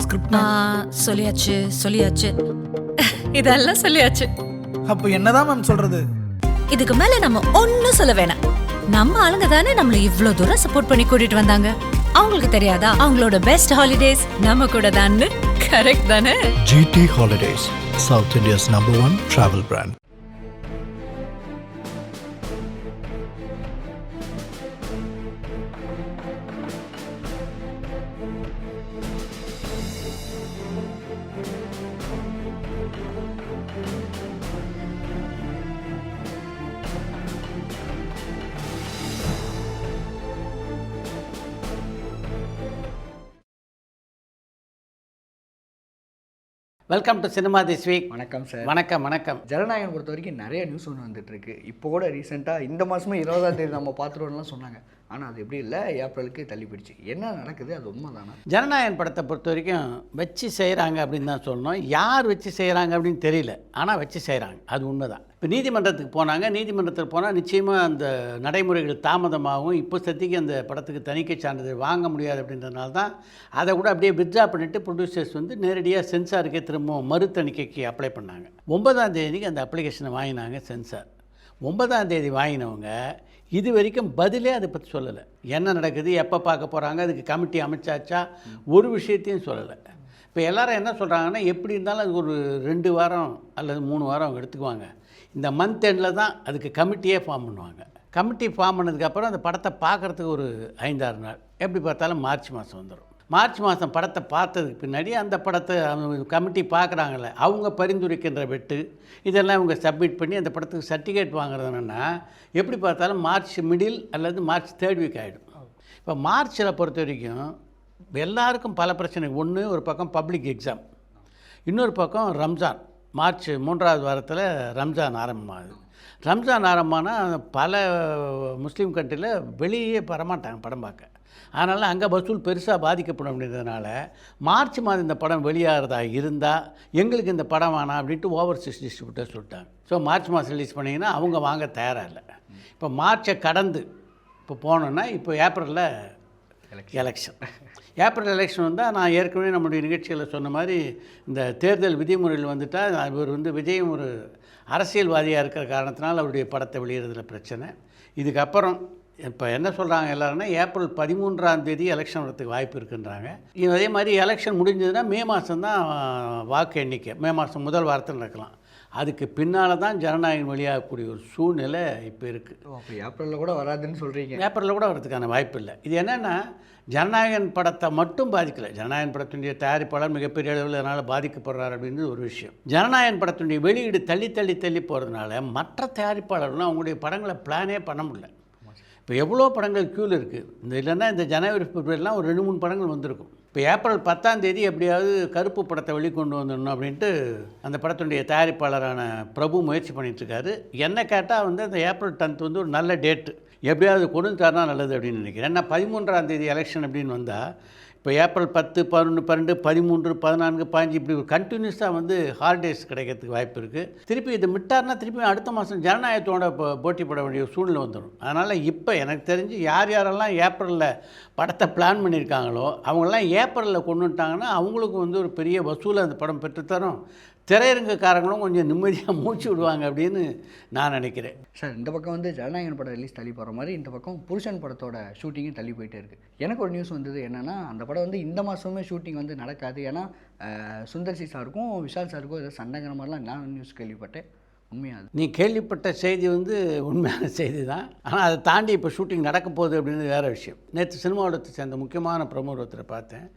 Script சொல்லியாச்சு சொல்லியாச்சு இதெல்லாம் சொல்லியாச்சு. அப்போ என்னதான் மேம் சொல்றது? இதுக்கு மேல நம்ம ஒன்னும் சொல்ல வேணாம். நம்ம ஆளுங்க தானே நம்மள இவ்ளோ தூரம் சப்போர்ட் பண்ணி கூட்டிட்டு வந்தாங்க. அவங்களுக்கு தெரியாதா அவங்களோட பெஸ்ட் ஹாலிடேஸ் நம்ம கூட தான்? கரெக்ட் தானே? GT Holidays, South India's #1 travel brand. Welcome to cinema this week. வணக்கம் சார். வணக்கம் வணக்கம். ஜனநாயகம் பொறுத்த வரைக்கும் நிறைய நியூஸ் ஒன்று வந்துட்டு இருக்கு. இப்போ கூட ரீசெண்டாக இந்த மாதமே 20ஆம் தேதி நம்ம பார்த்துருவோம்லாம் சொன்னாங்க. ஆனால் அது எப்படி இல்லை, ஏப்ரலுக்கு தள்ளி போயிடுச்சு. என்ன நடக்குது, அது உண்மை தானே? ஜனநாயகன் படத்தை பொறுத்த வரைக்கும் வச்சு செய்கிறாங்க அப்படின்னு தான் சொல்லணும். யார் வச்சு செய்கிறாங்க அப்படின்னு தெரியல, ஆனால் வச்சு செய்கிறாங்க, அது உண்மை தான். இப்போ நீதிமன்றத்துக்கு போனாங்க. நீதிமன்றத்தில் போனால் நிச்சயமாக அந்த நடைமுறைகள் தாமதமாகும். இப்போ சத்திக்கு அந்த படத்துக்கு தணிக்கை சான்றிதழ் வாங்க முடியாது அப்படின்றதுனால தான் அதை கூட அப்படியே வித்ட்ரா பண்ணிவிட்டு ப்ரொடியூசர்ஸ் வந்து நேரடியாக சென்சாருக்கே திரும்பவும் மறு தணிக்கைக்கு அப்ளை பண்ணாங்க. 9ஆம் தேதிக்கு அந்த அப்ளிகேஷனை வாங்கினாங்க சென்சார். 9ஆம் தேதி வாங்கினவங்க இது வரைக்கும் பதிலே அதை பற்றி சொல்லலை. என்ன நடக்குது, எப்போ பார்க்க போகிறாங்க, அதுக்கு கமிட்டி அமைச்சாச்சா, ஒரு விஷயத்தையும் சொல்லலை. இப்போ எல்லோரும் என்ன சொல்கிறாங்கன்னா, எப்படி இருந்தாலும் அது ஒரு 2 வாரம் அல்லது 3 வாரம் அவங்க எடுத்துக்குவாங்க. இந்த மந்த் எண்டில் தான் அதுக்கு கமிட்டியே ஃபார்ம் பண்ணுவாங்க. கமிட்டி ஃபார்ம் பண்ணதுக்கப்புறம் அந்த படத்தை பார்க்குறதுக்கு ஒரு 5-6 நாள், எப்படி பார்த்தாலும் மார்ச் மாதம் வந்துடும். மார்ச் மாதம் படத்தை பார்த்ததுக்கு பின்னாடி அந்த படத்தை கமிட்டி பார்க்குறாங்கல்ல, அவங்க பரிந்துரைக்கின்ற வெட்டு இதெல்லாம் இவங்க சப்மிட் பண்ணி அந்த படத்துக்கு சர்டிஃபிகேட் வாங்குறது என்னென்னா எப்படி பார்த்தாலும் மார்ச் மிடில் அல்லது மார்ச் 3rd வீக் ஆகிடும். இப்போ மார்ச்சில் பொறுத்த வரைக்கும் எல்லாருக்கும் பல பிரச்சனை. ஒன்று, ஒரு பக்கம் பப்ளிக் எக்ஸாம், இன்னொரு பக்கம் ரம்ஜான். மார்ச் 3ஆவது வாரத்தில் ரம்ஜான் ஆரம்பமாகுது. ரம்ஜான் ஆரம்பமானால் பல முஸ்லீம் கண்ட்ரியில் வெளியே வரமாட்டாங்க படம் பார்க்க. அதனால் அங்கே வசூல் பெருசாக பாதிக்கப்படும் அப்படின்றதுனால மார்ச் மாதம் இந்த படம் வெளியாகிறதா இருந்தால் எங்களுக்கு இந்த படம் வேணாம் அப்படின்ட்டு ஓவர்சீஸ் டிஸ்ட்ரிபியூட்டர் சொல்லிட்டாங்க. ஸோ மார்ச் மாதம் ரிலீஸ் பண்ணிங்கன்னா அவங்க வாங்க தயாராக இல்லை. இப்போ மார்ச்சை கடந்து இப்போ போனோன்னா இப்போ ஏப்ரலில் எலெக்ஷன். ஏப்ரல் எலெக்ஷன் வந்தால் நான் ஏற்கனவே நம்முடைய நிகழ்ச்சிகளில் சொன்ன மாதிரி இந்த தேர்தல் விதிமுறையில் வந்துட்டால் இவர் வந்து விஜயம் ஒரு அரசியல்வாதியாக இருக்கிற காரணத்தினால் அவருடைய படத்தை வெளியிடுறதுல பிரச்சனை. இதுக்கப்புறம் இப்போ என்ன சொல்கிறாங்க எல்லாருன்னா, ஏப்ரல் 13ஆம் தேதி எலெக்ஷன் வரதுக்கு வாய்ப்பு இருக்குன்றாங்க. அதே மாதிரி எலெக்ஷன் முடிஞ்சதுன்னா மே மாதம் தான் வாக்கு எண்ணிக்கை. மே மாதம் முதல் வாரத்தில் நடக்கலாம். அதுக்கு பின்னால் தான் ஜனநாயகம் வெளியாகக்கூடிய ஒரு சூழ்நிலை இப்போ இருக்குது. அப்போ ஏப்ரலில் கூட வராதுன்னு சொல்கிறீங்க? ஏப்ரலில் கூட வரதுக்கான வாய்ப்பு இல்லை. இது என்னென்னா, ஜனநாயகன் படத்தை மட்டும் பாதிக்கலை. ஜனநாயகன் படத்தினுடைய தயாரிப்பாளர் மிகப்பெரிய அளவில் அதனால் பாதிக்கப்படுறார் அப்படின்றது ஒரு விஷயம். ஜனநாயகன் படத்தினுடைய வெளியீடு தள்ளி தள்ளி தள்ளி போகிறதுனால மற்ற தயாரிப்பாளர்களும் அவங்களுடைய படங்களை பிளானே பண்ண முடியல. இப்போ எவ்வளோ படங்கள் க்யூவில் இருக்குது. இந்த இல்லைன்னா இந்த ஜனவரி பிப்ரவரிலாம் ஒரு 2-3 படங்கள் வந்திருக்கும். இப்போ ஏப்ரல் 10ஆம் தேதி எப்படியாவது கருப்பு படத்தை வெளிக்கொண்டு வந்துடணும் அப்படின்ட்டு அந்த படத்தினுடைய தயாரிப்பாளரான பிரபு முயற்சி பண்ணிகிட்ருக்காரு. என்ன கேட்டால் வந்து அந்த ஏப்ரல் 10th வந்து ஒரு நல்ல டேட்டு, எப்படியாவது கொண்டு தரனா நல்லது அப்படின்னு நினைக்கிறேன். ஏன்னா 13ஆம் தேதி எலெக்ஷன் அப்படின்னு வந்தால் இப்போ ஏப்ரல் 10, 11, 12, 13, 14, 15 இப்படி ஒரு கண்டினியூஸாக வந்து ஹாலிடேஸ் கிடைக்கிறதுக்கு வாய்ப்பு இருக்குது. திருப்பி இது விட்டார்னா திருப்பி அடுத்த மாதம் ஜனநாயகத்தோட போட்டி போட வேண்டிய சூழ்நிலை வந்துடும். அதனால் இப்போ எனக்கு தெரிஞ்சு யாரெல்லாம் ஏப்ரலில் படத்தை பிளான் பண்ணியிருக்காங்களோ அவங்களாம் ஏப்ரலில் கொண்டு வந்துட்டாங்கன்னா அவங்களுக்கு வந்து ஒரு பெரிய வசூலை அந்த படம் பெற்றுத்தரும். திரையரங்குக்காரங்களும் கொஞ்சம் நிம்மதியாக மூச்சு விடுவாங்க அப்படின்னு நான் நினைக்கிறேன். சார், இந்த பக்கம் வந்து ஜனநாயகன் படம் ரிலீஸ் தள்ளி போகிற மாதிரி இந்த பக்கம் புருஷன் படத்தோட ஷூட்டிங்கும் தள்ளி போயிட்டே இருக்குது. எனக்கு ஒரு நியூஸ் வந்தது என்னென்னா, அந்த படம் வந்து இந்த மாதமே ஷூட்டிங் வந்து நடக்காது. ஏன்னா சுந்தர்சி சாருக்கும் விஷால் சாருக்கும் ஏதோ சண்டைங்கிற மாதிரிலாம் நான் நியூஸ் கேள்விப்பட்டேன். உண்மையாக நீ கேள்விப்பட்ட செய்தி வந்து உண்மையான செய்தி தான். ஆனால் அதை தாண்டி இப்போ ஷூட்டிங் நடக்க போகுது அப்படின்னு வேறு விஷயம். நேற்று சினிமாவளத்தை சேர்ந்த முக்கியமான பிரமுகர் ஒருத்தரை பார்த்தேன்.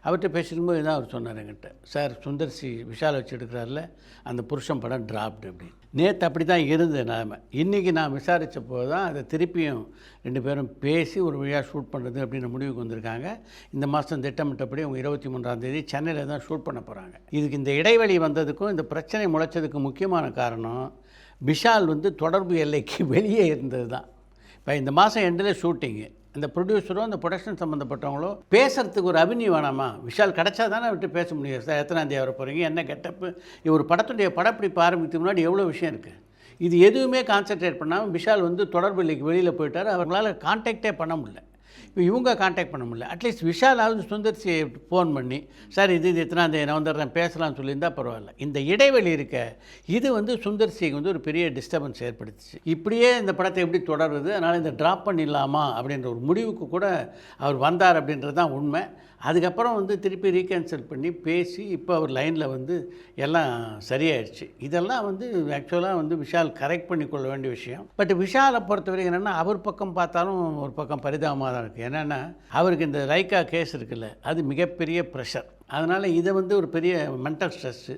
அவர்கிட்ட பேசிக்கும்போது தான் அவர் சொன்னார் என்கிட்ட, சார் சுந்தர்சி விஷால் வச்சு எடுக்கிறாரில்ல அந்த புருஷன் படம் டிராப்டு அப்படின்னு. நேற்று அப்படி தான் இருந்தது நிலைமை. இன்றைக்கி நான் விசாரித்த போது தான் அதை திருப்பியும் 2 பேரும் பேசி ஒரு வழியாக ஷூட் பண்ணுறது அப்படின்னு முடிவுக்கு வந்திருக்காங்க. இந்த மாதம் திட்டமிட்டபடி அவங்க 23ஆம் தேதி சென்னையில் தான் ஷூட் பண்ண போகிறாங்க. இதுக்கு இந்த இடைவெளி வந்ததுக்கும் இந்த பிரச்சனை முளைச்சதுக்கு முக்கியமான காரணம் விஷால் வந்து தொடர்பு எல்லைக்கு வெளியே இருந்தது தான். இப்போ இந்த மாதம் எண்டில் ஷூட்டிங்கு, அந்த ப்ரொடியூசரோ அந்த ப்ரொடக்ஷன் சம்மந்தப்பட்டவங்களோ பேசுகிறதுக்கு ஒரு அவென்யூ வேணாமா? விஷால் கிடச்சா தானே விட்டு பேச முடியும். சார் எத்தனாம் தேதி வர போகிறீங்க, என்ன கெட்டப்பு, ஒரு படத்துடைய படப்பிடிப்பு ஆரம்பிக்கிறதுக்கு முன்னாடி எவ்வளோ விஷயம் இருக்குது. இது எதுவுமே கான்சென்ட்ரேட் பண்ணாமல் விஷால் வந்து தொடர்பு இல்லைக்கு வெளியில் போயிட்டார். அவங்களால கான்டாக்டே பண்ண முடியல. இப்போ இவங்க காண்டாக்ட் பண்ண முடியல. அட்லீஸ்ட் விஷாலாவது சுந்தர்சி ஃபோன் பண்ணி சார் இது எத்தனாந்தேதி நான் வந்துடுறேன் பேசலாம்னு சொல்லியிருந்தால் பரவாயில்ல. இந்த இடைவெளி இருக்க இது வந்து சுந்தர்சிக்கு வந்து ஒரு பெரிய டிஸ்டர்பன்ஸ் ஏற்படுத்துச்சு. இப்படியே இந்த படத்தை எப்படி தொடருது, அதனால் இந்த ட்ராப் பண்ணிடலாமா அப்படின்ற ஒரு முடிவுக்கு கூட அவர் வந்தார் அப்படின்றது தான் உண்மை. அதுக்கப்புறம் வந்து திருப்பி ரீகேன்சல் பண்ணி பேசி இப்போ அவர் லைனில் வந்து எல்லாம் சரியாயிடுச்சு. இதெல்லாம் வந்து ஆக்சுவலாக வந்து விஷால் கரெக்ட் பண்ணிக்கொள்ள வேண்டிய விஷயம். பட் விஷாலை பொறுத்தவரைக்கும் என்னென்னா அவர் பக்கம் பார்த்தாலும் ஒரு பக்கம் பரிதாபமாக தான் இருக்குது. என்னென்னா அவருக்கு இந்த லைக்கா கேஸ் இருக்குல்ல, அது மிகப்பெரிய ப்ரெஷர். அதனால் இதை வந்து ஒரு பெரிய மென்டல் ஸ்ட்ரெஸ்ஸு.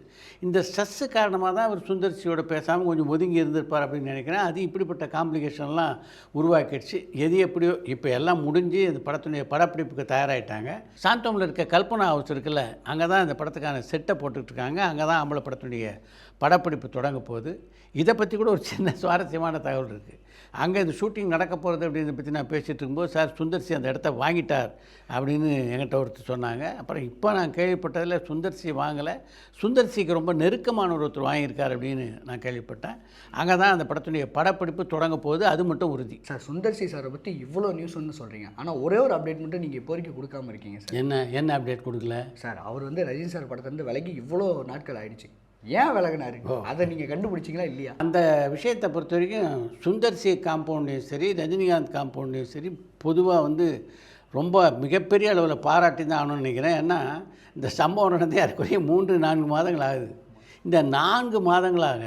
இந்த ஸ்ட்ரெஸ்ஸு காரணமாக தான் அவர் சுந்தர்சியோட பேசாமல் கொஞ்சம் ஒதுங்கி இருந்திருப்பார் அப்படின்னு நினைக்கிறேன். அது இப்படிப்பட்ட காம்ப்ளிகேஷன்லாம் உருவாக்கிடுச்சு. எது எப்படியோ இப்போ எல்லாம் முடிஞ்சு இந்த படத்துடைய படப்பிடிப்புக்கு தயாராகிட்டாங்க. சாந்தோமில் இருக்க கல்பனா ஹவுஸ் இருக்குல்ல, அங்கே தான் இந்த படத்துக்கான செட்டை போட்டுட்ருக்காங்க. அங்கே தான் ஆம்பளை படத்துடைய படப்பிடிப்பு தொடங்க போகுது. இதை பற்றி கூட ஒரு சின்ன சுவாரஸ்யமான தகவல் இருக்குது. அங்கே இந்த ஷூட்டிங் நடக்க போகிறது அப்படின்றத பற்றி நான் பேசிகிட்டு இருக்கும்போது சார் சுந்தர்சி அந்த இடத்த வாங்கிட்டார் அப்படின்னு என்கிட்ட ஒருத்தர் சொன்னாங்க. அப்புறம் இப்போ நான் கேள்விப்பட்டதில் சுந்தர்சி வாங்கலை, சுந்தர்சிக்கு ரொம்ப நெருக்கமான ஒருத்தர் வாங்கியிருக்கார் அப்படின்னு நான் கேள்விப்பட்டேன். அங்கே தான் அந்த படத்துடைய படப்பிடிப்பு தொடங்க போகுது, அது மட்டும் உறுதி. சார் சுந்தர்சி சாரை பற்றி இவ்வளோ நியூஸ் வந்து சொல்கிறீங்க, ஆனால் ஒரே ஒரு அப்டேட் மட்டும் நீங்கள் இப்போ வரைக்கும் கொடுக்காம இருக்கீங்க சார். என்ன அப்டேட் கொடுக்கல சார்? அவர் வந்து ரஜினி சார் படத்துலேருந்து விலகி இவ்வளோ நாட்கள் ஆயிடுச்சு, ஏன் விலகினாரு? அதை நீங்கள் கண்டுபிடிச்சிங்களா இல்லையா? அந்த விஷயத்தை பொறுத்த வரைக்கும் சுந்தர்சி காம்பவுண்ட்லேயும் சரி ரஜினிகாந்த் காம்பவுண்ட்லேயும் சரி பொதுவாக வந்து ரொம்ப மிகப்பெரிய அளவில் பாராட்டி தான் ஆகணும்னு நினைக்கிறேன். ஏன்னா இந்த சம்பவம் நடந்து யாருக்குரிய 3-4 மாதங்கள் ஆகுது. இந்த 4 மாதங்களாக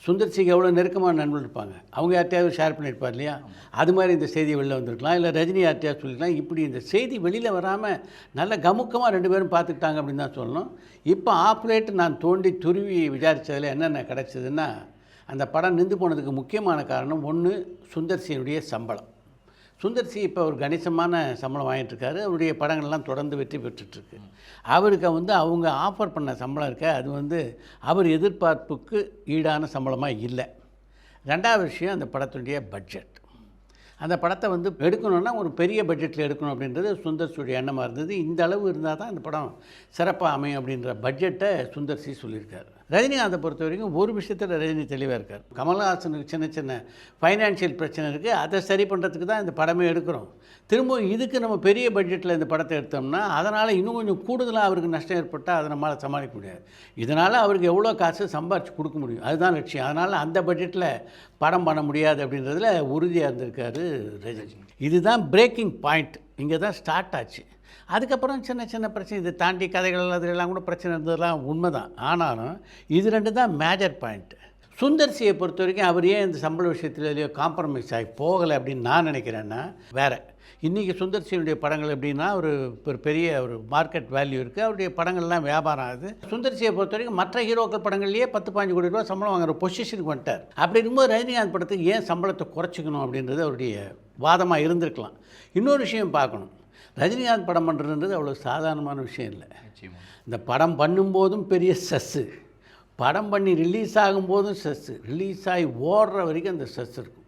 சுந்தர்சிக்கு எவ்வளோ நெருக்கமான நண்பர்கள் இருப்பாங்க, அவங்க யார்ட்டையாவது ஷேர் பண்ணியிருப்பார் இல்லையா? அது மாதிரி இந்த செய்தி வெளியில் வந்திருக்கலாம், இல்லை ரஜினி யார்ட்டையாவது சொல்லிக்கலாம். இப்படி இந்த செய்தி வெளியில் வராமல் நல்ல கமுக்கமாக 2 பேரும் பார்த்துக்கிட்டாங்க அப்படின்னு தான் சொல்லணும். இப்போ ஆப்லேட்டு நான் தோண்டி துருவி விசாரித்ததில் என்னென்ன கிடச்சிதுன்னா, அந்த படம் நின்று போனதுக்கு முக்கியமான காரணம் ஒன்று சுந்தர்சியினுடைய சம்பளம். சுந்தர்சி இப்போ ஒரு கணிசமான சம்பளம் வாங்கிட்டுருக்காரு. அவருடைய படங்கள்லாம் தொடர்ந்து வெற்றி பெற்றுட்ருக்கு. அவருக்கு வந்து அவங்க ஆஃபர் பண்ண சம்பளம் இருக்க அது வந்து அவர் எதிர்பார்ப்புக்கு ஈடான சம்பளமாக இல்லை. 2வது விஷயம் அந்த படத்துடைய பட்ஜெட். அந்த படத்தை வந்து எடுக்கணுன்னா ஒரு பெரிய பட்ஜெட்டில் எடுக்கணும் அப்படின்றது சுந்தர்சியுடைய எண்ணமாக இருந்தது. இந்த அளவு இருந்தால் தான் இந்த படம் சிறப்பாக அமையும் அப்படின்ற பட்ஜெட்டை சுந்தர்சி சொல்லியிருக்காரு. ரஜினிகாந்தை பொறுத்த வரைக்கும் ஒரு விஷயத்தில் ரஜினி தெளிவாக இருக்கார். கமல்ஹாசனுக்கு சின்ன சின்ன ஃபைனான்ஷியல் பிரச்சனை இருக்குது, அதை சரி பண்ணுறதுக்கு தான் இந்த படமே எடுக்கிறோம். திரும்ப இதுக்கு நம்ம பெரிய பட்ஜெட்டில் இந்த படத்தை எடுத்தோம்னா அதனால் இன்னும் கொஞ்சம் கூடுதலாக அவருக்கு நஷ்டம் ஏற்பட்டால் அதை நம்மளால் சமாளிக்க முடியாது. இதனால் அவருக்கு எவ்வளோ காசு சம்பாரித்து கொடுக்க முடியும், அதுதான் லட்சியம். அதனால் அந்த பட்ஜெட்டில் படம் பண்ண முடியாது அப்படின்றதுல உறுதியாக இருந்திருக்காரு ரஜினி. இதுதான் பிரேக்கிங் பாயிண்ட், இங்கே தான் ஸ்டார்ட் ஆச்சு. அதுக்கப்புறம் சின்ன சின்ன பிரச்சனை, இதை தாண்டி கதைகள் அதெல்லாம் கூட பிரச்சனை இருந்ததெல்லாம் உண்மை தான். ஆனாலும் இது 2 தான் மேஜர் பாயிண்ட்டு. சுந்தர்சியை பொறுத்த வரைக்கும் அவர் ஏன் இந்த சம்பள விஷயத்துலையோ காம்ப்ரமைஸ் ஆகி போகலை அப்படின்னு நான் நினைக்கிறேன்னா வேறு. இன்றைக்கி சுந்தர்சியினுடைய படங்கள் எப்படின்னா ஒரு பெரிய ஒரு மார்க்கெட் வேல்யூ இருக்குது, அவருடைய படங்கள்லாம் வியாபாரம் ஆகுது. சுந்தர்சியை பொறுத்த வரைக்கும் மற்ற ஹீரோக்கள் படங்கள்லேயே 10-15 கோடி ரூபா சம்பளம் வாங்குற பொசிஷனுக்கு வந்துட்டார். அப்படி இருக்கும்போது ரஜினிகாந்த் படத்துக்கு ஏன் சம்பளத்தை குறைச்சிக்கணும் அப்படின்றது அவருடைய வாதமாக இருந்திருக்கலாம். இன்னொரு விஷயம் பார்க்கணும், ரஜினிகாந்த் படம் பண்ணுறதுன்றது அவ்வளோ சாதாரணமான விஷயம் இல்லை. இந்த படம் பண்ணும்போதும் பெரிய ஸ்ட்ரெஸ்ஸு, படம் பண்ணி ரிலீஸ் ஆகும்போதும் ஸ்ட்ரெஸ்ஸு, ரிலீஸ் ஆகி ஓடுற வரைக்கும் அந்த ஸ்ட்ரெஸ் இருக்கும்.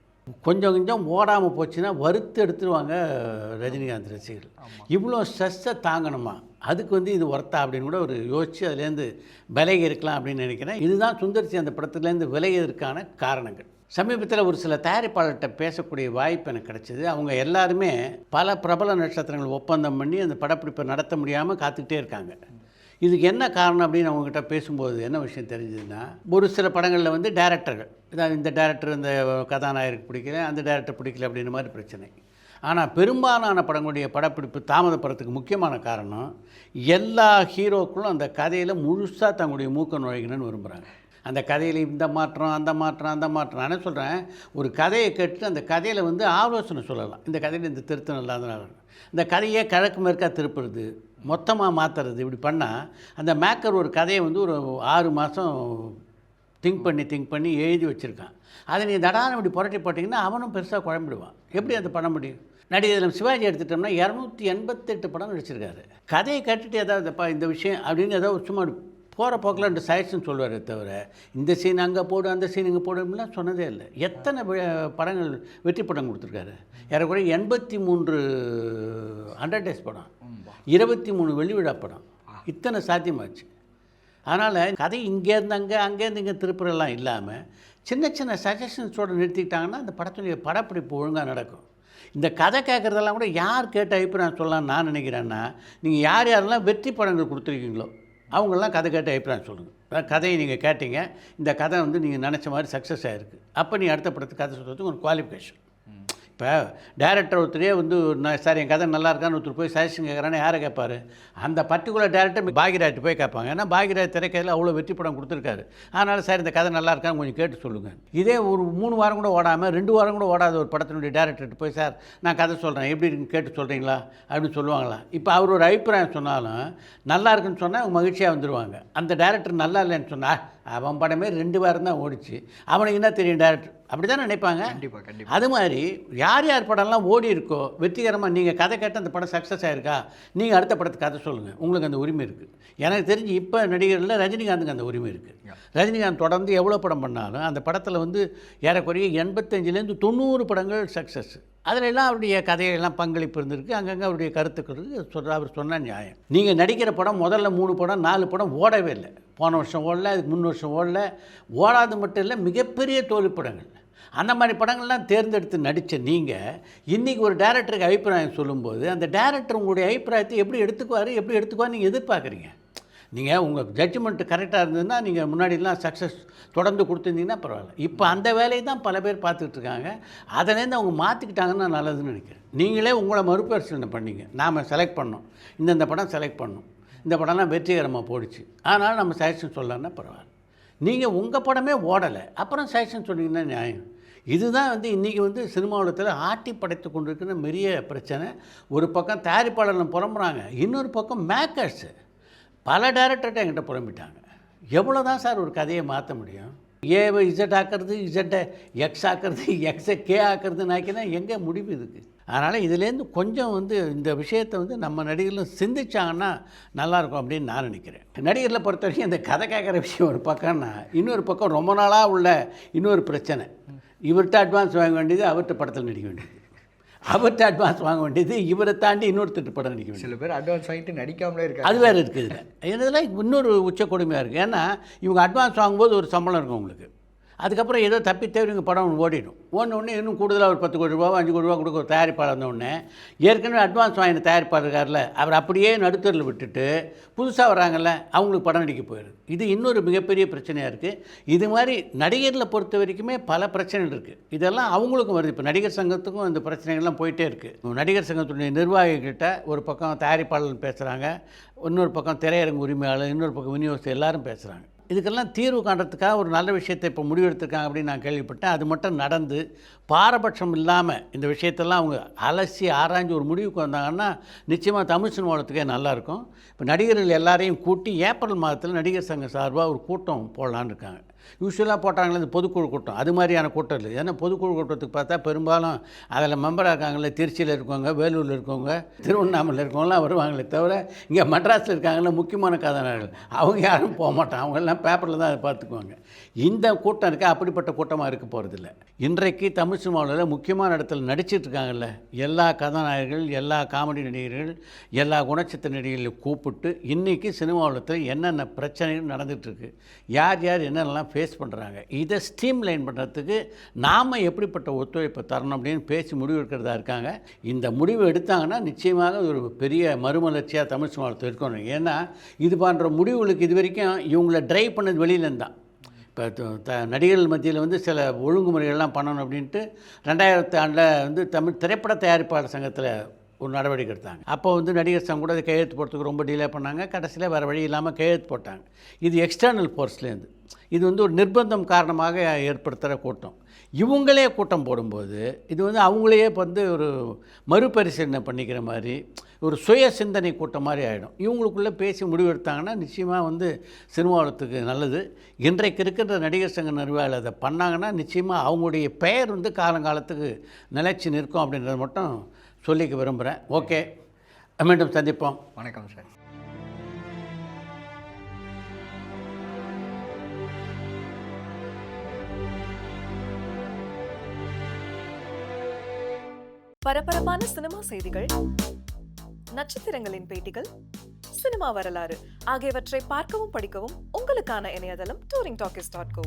கொஞ்சம் கொஞ்சம் ஓடாமல் போச்சுன்னா வறுத்து எடுத்துருவாங்க ரஜினிகாந்த் ரசிகர்கள். இவ்வளோ ஸ்ட்ரெஸ்ஸை தாங்கணுமா, அதுக்கு வந்து இது ஒர்த்தா அப்படின்னு கூட ஒரு யோசித்து அதுலேருந்து விலகி இருக்கலாம் அப்படின்னு நினைக்கிறேன். இதுதான் சுந்தர்சி அந்த படத்துலேருந்து விலகியதற்கான காரணங்கள். சமீபத்தில் ஒரு சில தயாரிப்பாளர்கிட்ட பேசக்கூடிய வாய்ப்பு எனக்கு கிடச்சிது. அவங்க எல்லாருமே பல பிரபல நட்சத்திரங்கள் ஒப்பந்தம் பண்ணி அந்த படப்பிடிப்பை நடத்த முடியாமல் காத்துக்கிட்டே இருக்காங்க. இதுக்கு என்ன காரணம் அப்படின்னு அவங்ககிட்ட பேசும்போது என்ன விஷயம் தெரிஞ்சதுன்னா, ஒரு சில படங்களில் வந்து டேரக்டர்கள், இந்த டேரக்டர் இந்த கதாநாயகருக்கு பிடிக்கல, அந்த டேரக்டர் பிடிக்கல அப்படின்ற மாதிரி பிரச்சனை. ஆனால் பெரும்பாலான படங்களுடைய படப்பிடிப்பு தாமதப்படுறதுக்கு முக்கியமான காரணம் எல்லா ஹீரோக்களும் அந்த கதையில் முழுசாக தங்களுடைய மூக்க நுழைக்கணும்னு விரும்புகிறாங்க. அந்த கதையில் இந்த மாற்றம் அந்த மாற்றம் நான் என்ன சொல்கிறேன், ஒரு கதையை கேட்டு அந்த கதையில் வந்து ஆலோசனை சொல்லலாம். இந்த கதையில் இந்த திருத்தம் இல்லாதனால இந்த கதையை கிழக்கு மேற்காக திருப்புறது, மொத்தமாக மாற்றுறது, இப்படி பண்ணால் அந்த மேக்கர் ஒரு கதையை வந்து ஒரு 6 மாதம் திங்க் பண்ணி எழுதி வச்சுருக்கான். அதை நீ தடான இப்படி புரட்டி போட்டிங்கன்னா அவனும் பெருசாக குழம்பிடுவான். எப்படி அதை பண்ண முடியும்? நடிகர் சிவாஜி எடுத்துட்டோம்னா 288 படம் நடிச்சிருக்காரு. கதையை கட்டுட்டு ஏதாவதுப்பா இந்த விஷயம் அப்படின்னு ஏதாவது சும்மா போகிற போக்கில் 2 சைட்ஸ்ன்னு சொல்லுவார் தவிர இந்த சீன் அங்கே போடு அந்த சீன் இங்கே போடு அப்படின்லாம் சொன்னதே இல்லை. எத்தனை படங்கள் வெற்றி படம் கொடுத்துருக்காரு? ஏறக்குறைய 83 100 டேஸ் படம், 23 வெள்ளி விழா படம், இத்தனை சாத்தியமாச்சு. அதனால் கதை இங்கேருந்து அங்கேருந்து இங்கே திருப்புறெல்லாம் இல்லாமல் சின்ன சின்ன சஜஷன்ஸோடு நிறுத்திக்கிட்டாங்கன்னா அந்த படத்துடைய படப்பிடிப்பு ஒழுங்காக நடக்கும். இந்த கதை கேட்குறதெல்லாம் கூட யார் கேட்ட அபிப்பிராயம் சொல்லலாம்னு நான் நினைக்கிறேன்னா, நீங்கள் யார் யாரெல்லாம் வெற்றி படங்கள் கொடுத்துருக்கீங்களோ அவங்கெல்லாம் கதை கேட்ட அபிப்பிராயம் சொல்லுங்கள். கதையை நீங்கள் கேட்டீங்க, இந்த கதை வந்து நீங்கள் நினச்ச மாதிரி சக்ஸஸ் ஆகிருக்கு, அப்போ நீ அடுத்த படத்துக்கு கதை சொல்கிறதுக்கு ஒரு குவாலிஃபிகேஷன். இப்போ டேரக்டர் ஒருத்தரே வந்து சார் என் கதை நல்லா இருக்கான்னு ஒருத்தர் போய் சஜஷன் கேட்குறான்னு யாரை கேட்பார்? அந்த பர்டிகுலர் டேரக்டர் பாக்யராஜ் போய் கேட்பாங்க. ஏன்னா பாக்யராஜ் திரைக்கதையில் அவ்வளோ வெற்றி படம் கொடுத்துருக்காரு. அதனால் சார் இந்த கதை நல்லா இருக்கான்னு கொஞ்சம் கேட்டு சொல்லுங்கள். இதே ஒரு 3 வாரம் கூட ஓடாமல் 2 வாரம் கூட ஓடாத ஒரு படத்தினுடைய டேரக்டர்கிட்ட போய் சார் நான் கதை சொல்கிறேன் எப்படி இருக்குன்னு கேட்டு சொல்கிறீங்களா அப்படின்னு சொல்லுவாங்களா? இப்போ அவர் ஒரு அபிப்பிராயம் சொன்னாலும் நல்லா இருக்குன்னு சொன்னால் அவங்க மகிழ்ச்சியாக வந்துடுவாங்க. அந்த டேரக்டர் நல்லா இல்லைன்னு சொன்னால் அவன் படமே 2 வாரம் தான் ஓடிச்சு, அவனுக்கு என்ன தெரியும் டேரக்டர், அப்படி தான் நினைப்பாங்க. கண்டிப்பாக. அது மாதிரி யார் படம்லாம் ஓடி இருக்கோ வெற்றிகரமாக நீங்கள் கதை கேட்டு அந்த படம் சக்ஸஸ் ஆகிருக்கா, நீங்கள் அடுத்த படத்துக்கு கதை சொல்லுங்கள், உங்களுக்கு அந்த உரிமை இருக்குது. எனக்கு தெரிஞ்சு இப்போ நடிகர்களில் ரஜினிகாந்துக்கு அந்த உரிமை இருக்குது. ரஜினிகாந்த் தொடர்ந்து எவ்வளோ படம் பண்ணாலும் அந்த படத்தில் வந்து ஏறக்குறைய 85லேருந்து 90 படங்கள் சக்ஸஸ். அதில் எல்லாம் அவருடைய கதையெல்லாம் பங்களிப்பு இருந்திருக்கு, அங்கங்கே அவருடைய கருத்துக்கள் அவர் சொன்ன நியாயம். நீங்கள் நடிக்கிற படம் முதல்ல 3 படம் 4 படம் ஓடவே இல்லை. போன வருஷம் ஓடல, அதுக்கு 3 வருஷம் ஓடல. ஓடாது மட்டும் இல்லை, மிகப்பெரிய தோல்வி படங்கள். அந்த மாதிரி படங்கள்லாம் தேர்ந்தெடுத்து நடித்த நீங்கள் இன்றைக்கி ஒரு டேரக்டருக்கு அபிப்பிராயம் சொல்லும்போது அந்த டேரக்டர் உங்களுடைய அபிப்பிராயத்தை எப்படி எடுத்துக்குவார் நீங்கள் எதிர்பார்க்குறீங்க. நீங்கள் உங்கள் ஜட்ஜ்மெண்ட்டு கரெக்டாக இருந்ததுன்னா நீங்கள் முன்னாடிலாம் சக்ஸஸ் தொடர்ந்து கொடுத்துருந்தீங்கன்னா பரவாயில்ல. இப்போ அந்த வேலையை தான் பல பேர் பார்த்துட்ருக்காங்க. அதிலேருந்து அவங்க மாற்றிக்கிட்டாங்கன்னா நல்லதுன்னு நினைக்கிறேன். நீங்களே உங்களை மறுபரிசீலனை பண்ணிங்க. நாம் செலக்ட் பண்ணோம், இந்த படம் செலக்ட் பண்ணோம், இந்த படம்லாம் வெற்றிகரமாக போயிடுச்சு, அதனால் நம்ம சஜஷன் சொல்லலான்னா பரவாயில்ல. நீங்கள் உங்கள் படமே ஓடலை, அப்புறம் சஜஷன் சொன்னீங்கன்னா நியாயம். இதுதான் வந்து இன்றைக்கி வந்து சினிமா உலகத்தில் ஆட்டி படைத்து கொண்டிருக்கிற பெரிய பிரச்சனை. ஒரு பக்கம் தயாரிப்பாளர்கள் புலம்புறாங்க, இன்னொரு பக்கம் மேக்கர்ஸு பல டேரக்டர்கிட்ட என்கிட்ட புலம்பிட்டாங்க. எவ்வளோ தான் சார் ஒரு கதையை மாற்ற முடியும்? ஏவை இசட் ஆக்கிறது, இசட்டை எக்ஸ் ஆக்கிறது, எக்ஸை கே ஆக்கிறதுனாக்கினா எங்கே முடிவு இதுக்கு? அதனால் இதுலேருந்து கொஞ்சம் வந்து இந்த விஷயத்தை வந்து நம்ம நடிகர்களும் சிந்திச்சாங்கன்னா நல்லாயிருக்கும் அப்படின்னு நான் நினைக்கிறேன். நடிகர்களை பொறுத்த வரைக்கும் இந்த கதை கேட்குற விஷயம் ஒரு பக்கம்னா, இன்னொரு பக்கம் ரொம்ப நாளாக உள்ள இன்னொரு பிரச்சனை. இவர்கிட்ட அட்வான்ஸ் வாங்க வேண்டியது, அவர்கிட்ட படத்தில் நடிக்க வேண்டியது. அவர்கிட்ட அட்வான்ஸ் வாங்க வேண்டியது, இவரை தாண்டி இன்னொருத்தட்டு படம் நடிக்க வேண்டியது. சில பேர் அட்வான்ஸ் வாங்கிட்டு நடிக்காமலே இருக்காங்க. அது வேறு இருக்குது. இதில் இதெல்லாம் இன்னொரு உச்ச கொடுமையாக இருக்குது. ஏன்னா இவங்க அட்வான்ஸ் வாங்கும்போது ஒரு சம்பளம் இருக்கும் உங்களுக்கு, அதுக்கப்புறம் ஏதோ தப்பி தேவை இவங்க படம் ஓடிடும். ஒன்று இன்னும் கூடுதலாக ஒரு 10 கோடி ரூபா 5 கோடி ரூபா கொடுக்க ஒரு தயாரிப்பாளர் இருந்தோடனே ஏற்கனவே அட்வான்ஸ் வாங்கின தயாரிப்பாளர் இருக்கார்ல, அவர் அப்படியே நடுத்தரில் விட்டுட்டு புதுசாக வராங்கல்ல அவங்களுக்கு படம் நடிக்க போயிடுது. இது இன்னொரு மிகப்பெரிய பிரச்சனையாக இருக்குது. இது மாதிரி நடிகர்களை பொறுத்த வரைக்குமே பல பிரச்சனைகள் இருக்குது. இதெல்லாம் அவங்களுக்கும் வருது. இப்போ நடிகர் சங்கத்துக்கும் இந்த பிரச்சனைகள்லாம் போயிட்டே இருக்குது. நடிகர் சங்கத்துடைய நிர்வாகிகிட்ட ஒரு பக்கம் தயாரிப்பாளர் பேசுகிறாங்க, இன்னொரு பக்கம் திரையரங்கு உரிமையாளர், இன்னொரு பக்கம் விநியோகஸ்தர் எல்லாரும் பேசுகிறாங்க. இதுக்கெல்லாம் தீர்வு காண்றதுக்காக ஒரு நல்ல விஷயத்தை இப்போ முடிவெடுத்திருக்காங்க அப்படின்னு நான் கேள்விப்பட்டேன். அது மட்டும் நடந்து பாரபட்சம் இல்லாமல் இந்த விஷயத்தெல்லாம் அவங்க அலசி ஆராய்ஞ்சு ஒரு முடிவுக்கு வந்தாங்கன்னா நிச்சயமாக தமிழ் சினிமாவுலத்துக்கே நல்லாயிருக்கும். இப்போ நடிகர்கள் எல்லாரையும் கூட்டி ஏப்ரல் மாதத்தில் நடிகர் சங்கம் சார்பாக ஒரு கூட்டம் போடலான்னு இருக்காங்க. யூஸ்வலாக போட்டாங்களே இந்த பொதுக்குழு கூட்டம், அது மாதிரியான கூட்டம் இல்லை. ஏன்னா பொதுக்குழு கூட்டத்துக்கு பார்த்தா பெரும்பாலும் அதில் மெம்பராக இருக்காங்களே, திருச்சியில் இருக்கவங்க, வேலூரில் இருக்கவங்க, திருவண்ணாமலையில் இருக்கவங்களாம் வருவாங்களே தவிர இங்கே மெட்ராஸில் இருக்காங்களே முக்கியமான கதாநாயகர்கள் அவங்க யாரும் போக மாட்டாங்க. அவங்கெல்லாம் பேப்பரில் தான் அதை பார்த்துக்குவாங்க. இந்த கூட்டம் இருக்க அப்படிப்பட்ட கூட்டமாக இருக்க போகிறதில்ல. இன்றைக்கு தமிழ் சினிமாவில் முக்கியமான இடத்துல நடிச்சிட்டு இருக்காங்கல்ல எல்லா கதாநாயகர்கள், எல்லா காமெடி நடிகர்கள், எல்லா குணச்சித்திர நடிகர்களையும் கூப்பிட்டு இன்றைக்கி சினிமா உலகத்தில் என்னென்ன பிரச்சனைகள் நடந்துகிட்ருக்கு, யார் யார் என்னென்னலாம் ஃபேஸ் பண்ணுறாங்க, இதை ஸ்ட்ரீம் லைன் பண்ணுறதுக்கு நாம் எப்படிப்பட்ட ஒத்துழைப்பை தரணும் அப்படின்னு பேசி முடிவு எடுக்கிறதா இருக்காங்க. இந்த முடிவு எடுத்தாங்கன்னா நிச்சயமாக ஒரு பெரிய மறுமலர்ச்சியாக தமிழ் சினிமாவில் இருக்கணும். ஏன்னா இது போன்ற முடிவுகளுக்கு இது வரைக்கும் இவங்களை ட்ரைவ் பண்ணது வெளியிலேருந்து தான். இப்போ நடிகர்கள் மத்தியில் வந்து சில ஒழுங்குமுறைகள்லாம் பண்ணணும் அப்படின்ட்டு 2000 ஆண்டில் வந்து தமிழ் திரைப்பட தயாரிப்பாளர் சங்கத்தில் ஒரு நடவடிக்கை எடுத்தாங்க. அப்போ வந்து நடிகர் சங்கம் கூட அதை கையெழுத்து போடுறதுக்கு ரொம்ப டிலே பண்ணாங்க. கடைசியில் வேறு வழி இல்லாமல் கையெழுத்து போட்டாங்க. இது எக்ஸ்டர்னல் ஃபோர்ஸ்லேருந்து, இது வந்து ஒரு நிர்பந்தம் காரணமாக ஏற்படுத்துகிற கூட்டம். இவங்களே கூட்டம் போடும்போது இது வந்து அவங்களையே வந்து ஒரு மறுபரிசீலனை பண்ணிக்கிற மாதிரி ஒரு சுய சிந்தனை கூட்டம் மாதிரி ஆகிடும். இவங்களுக்குள்ளே பேசி முடிவெடுத்தாங்கன்னா நிச்சயமாக வந்து சினிமாவளத்துக்கு நல்லது. இன்றைக்கு இருக்கின்ற நடிகர் சங்க நிர்வாகிகள் அதை பண்ணாங்கன்னா நிச்சயமாக அவங்களுடைய பெயர் வந்து காலங்காலத்துக்கு நிலைச்சி நிற்கும் அப்படின்றத மட்டும் சொல்லிக்க விரும்புகிறேன். ஓகே, மீண்டும் சந்திப்போம். வணக்கம் சார். பரபரப்பான சினிமா செய்திகள், நட்சத்திரங்களின் பேட்டிகள், சினிமா வரலாறு ஆகியவற்றை பார்க்கவும் படிக்கவும் உங்களுக்கான இணையதளம் touringtalkies.co.